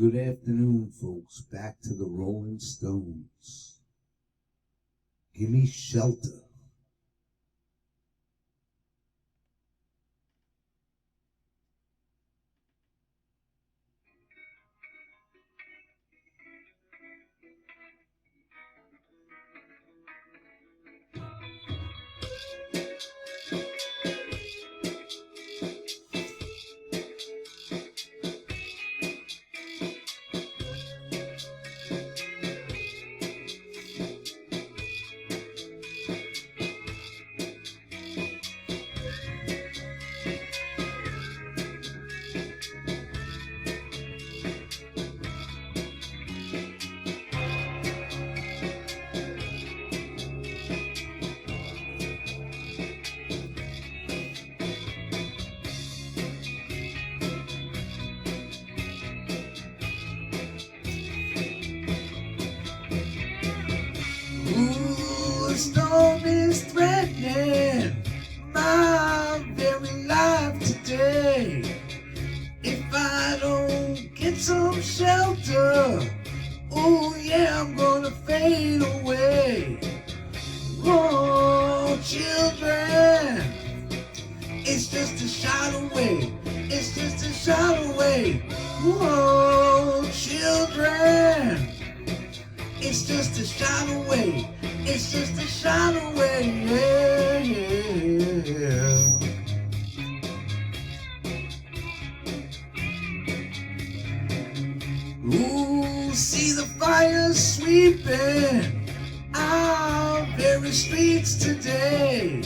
Good afternoon, folks. Back to the Rolling Stones. Gimme Shelter. Ooh, a storm is threatening my very life today. If I don't get some shelter, oh yeah, I'm gonna fade away. Whoa, children, it's just a shot away. It's just a shot away. Whoa, children, it's just a shot away. It's just a shot away. Yeah, yeah. Ooh, see the fire sweeping our very streets today.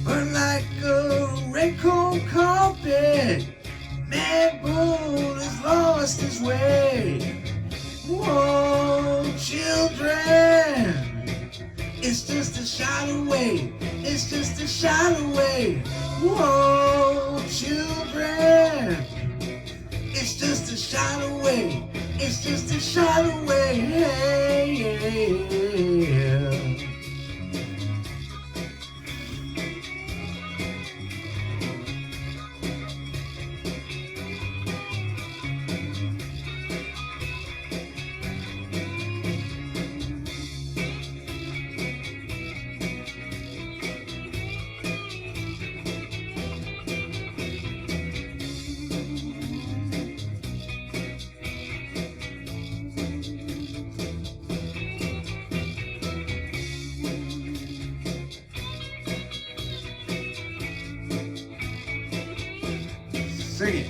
Burn like a red cold carpet. Mad Bull has lost his way. Whoa, children, it's just a shot away. It's just a shot away. Whoa, children, it's just a shot away. It's just a shot away. Yeah. Sing it.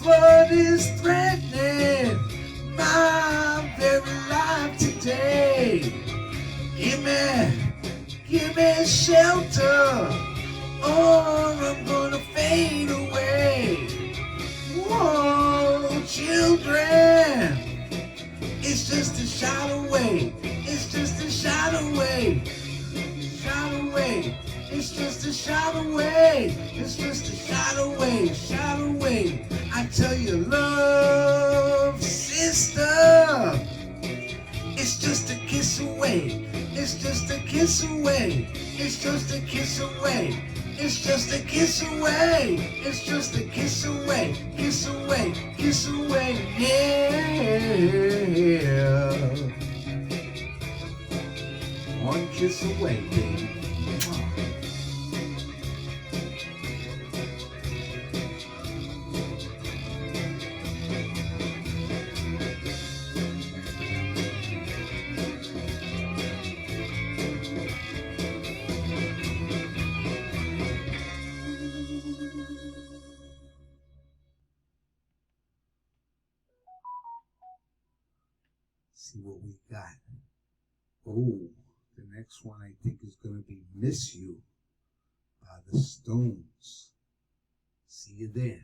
Flood is threatening my very life today. Give me shelter, or I'm gonna fade away. Whoa, children, it's just a shot away. It's just a shot away. Shot away. It's just a shot away. It's just a shot away. Shot away. I tell you, love, sister, it's just a kiss away. It's just a kiss away. It's just a kiss away. It's just a kiss away. It's just a kiss away. Kiss away. Kiss away. Yeah. One kiss away, baby. See what we got. Oh, the next one I think is going to be Miss You by the Stones. See you then.